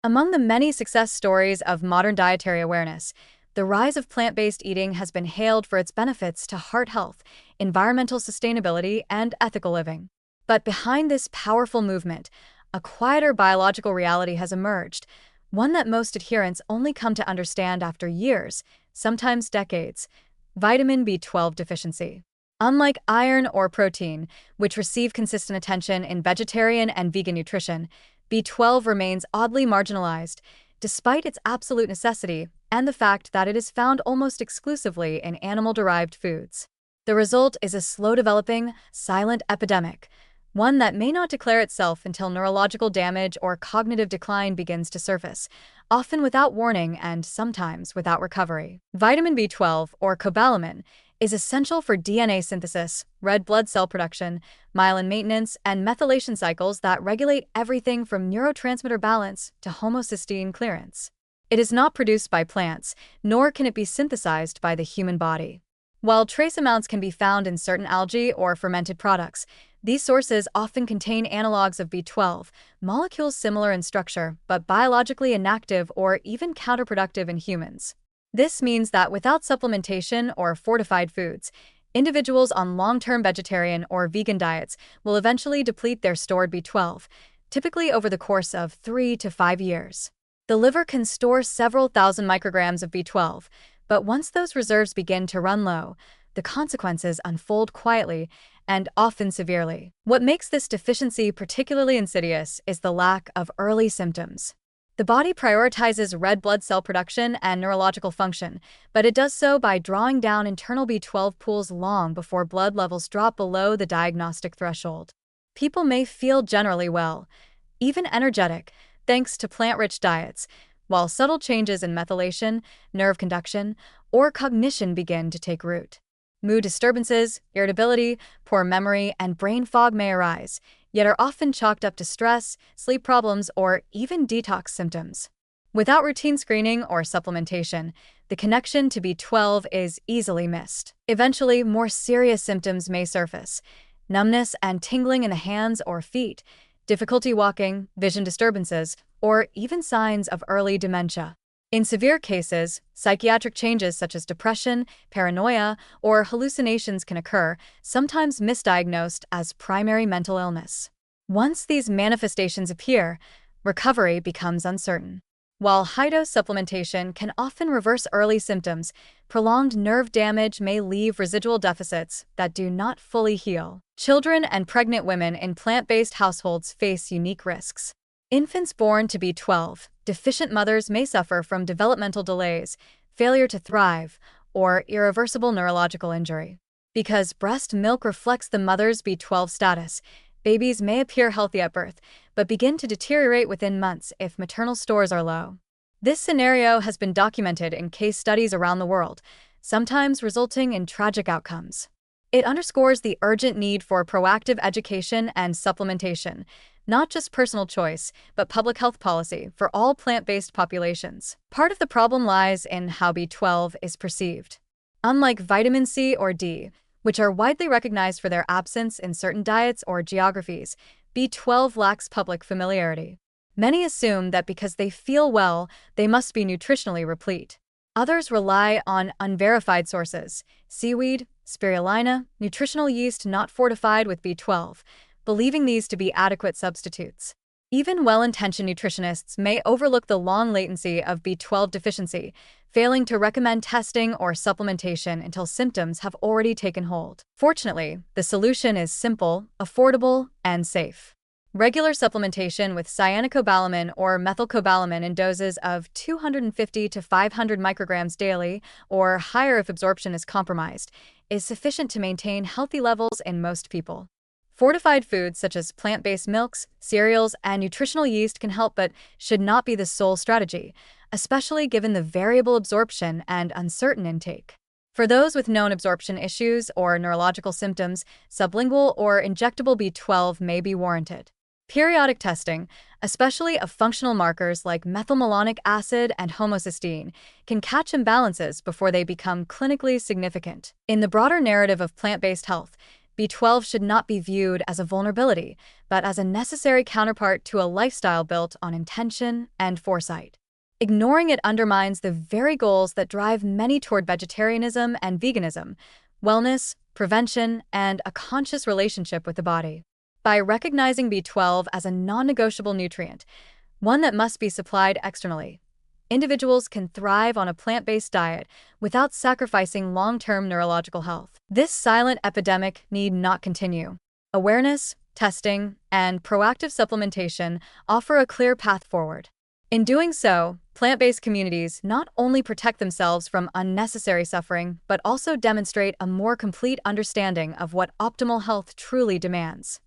Among the many success stories of modern dietary awareness, the rise of plant-based eating has been hailed for its benefits to heart health, environmental sustainability, and ethical living. But behind this powerful movement, a quieter biological reality has emerged, one that most adherents only come to understand after years, sometimes decades: vitamin B12 deficiency. Unlike iron or protein, which receive consistent attention in vegetarian and vegan nutrition, B12 remains oddly marginalized, despite its absolute necessity and the fact that it is found almost exclusively in animal-derived foods. The result is a slow-developing, silent epidemic, one that may not declare itself until neurological damage or cognitive decline begins to surface, often without warning and sometimes without recovery. Vitamin B12, or cobalamin, is essential for DNA synthesis, red blood cell production, myelin maintenance, and methylation cycles that regulate everything from neurotransmitter balance to homocysteine clearance. It is not produced by plants, nor can it be synthesized by the human body. While trace amounts can be found in certain algae or fermented products, these sources often contain analogs of B12, molecules similar in structure but biologically inactive or even counterproductive in humans. This means that without supplementation or fortified foods, individuals on long-term vegetarian or vegan diets will eventually deplete their stored B12, typically over the course of 3 to 5 years. The liver can store several thousand micrograms of B12, but once those reserves begin to run low, the consequences unfold quietly and often severely. What makes this deficiency particularly insidious is the lack of early symptoms. The body prioritizes red blood cell production and neurological function, but it does so by drawing down internal B12 pools long before blood levels drop below the diagnostic threshold. People may feel generally well, even energetic, thanks to plant-rich diets, while subtle changes in methylation, nerve conduction, or cognition begin to take root. Mood disturbances, irritability, poor memory, and brain fog may arise, yet are often chalked up to stress, sleep problems, or even detox symptoms. Without routine screening or supplementation, the connection to B12 is easily missed. Eventually, more serious symptoms may surface: numbness and tingling in the hands or feet, difficulty walking, vision disturbances, or even signs of early dementia. In severe cases, psychiatric changes such as depression, paranoia, or hallucinations can occur, sometimes misdiagnosed as primary mental illness. Once these manifestations appear, recovery becomes uncertain. While high-dose supplementation can often reverse early symptoms, prolonged nerve damage may leave residual deficits that do not fully heal. Children and pregnant women in plant-based households face unique risks. Infants born to B12 deficient mothers may suffer from developmental delays, failure to thrive, or irreversible neurological injury. Because breast milk reflects the mother's B12 status, babies may appear healthy at birth, but begin to deteriorate within months if maternal stores are low. This scenario has been documented in case studies around the world, sometimes resulting in tragic outcomes. It underscores the urgent need for proactive education and supplementation, not just personal choice, but public health policy for all plant-based populations. Part of the problem lies in how B12 is perceived. Unlike vitamin C or D, which are widely recognized for their absence in certain diets or geographies, B12 lacks public familiarity. Many assume that because they feel well, they must be nutritionally replete. Others rely on unverified sources: seaweed, spirulina, nutritional yeast not fortified with B12, believing these to be adequate substitutes. Even well-intentioned nutritionists may overlook the long latency of B12 deficiency, failing to recommend testing or supplementation until symptoms have already taken hold. Fortunately, the solution is simple, affordable, and safe. Regular supplementation with cyanocobalamin or methylcobalamin in doses of 250 to 500 micrograms daily, or higher if absorption is compromised, is sufficient to maintain healthy levels in most people. Fortified foods such as plant-based milks, cereals, and nutritional yeast can help but should not be the sole strategy, especially given the variable absorption and uncertain intake. For those with known absorption issues or neurological symptoms, sublingual or injectable B12 may be warranted. Periodic testing, especially of functional markers like methylmalonic acid and homocysteine, can catch imbalances before they become clinically significant. In the broader narrative of plant-based health, B12 should not be viewed as a vulnerability, but as a necessary counterpart to a lifestyle built on intention and foresight. Ignoring it undermines the very goals that drive many toward vegetarianism and veganism: wellness, prevention, and a conscious relationship with the body. By recognizing B12 as a non-negotiable nutrient, one that must be supplied externally, individuals can thrive on a plant-based diet without sacrificing long-term neurological health. This silent epidemic need not continue. Awareness, testing, and proactive supplementation offer a clear path forward. In doing so, plant-based communities not only protect themselves from unnecessary suffering, but also demonstrate a more complete understanding of what optimal health truly demands.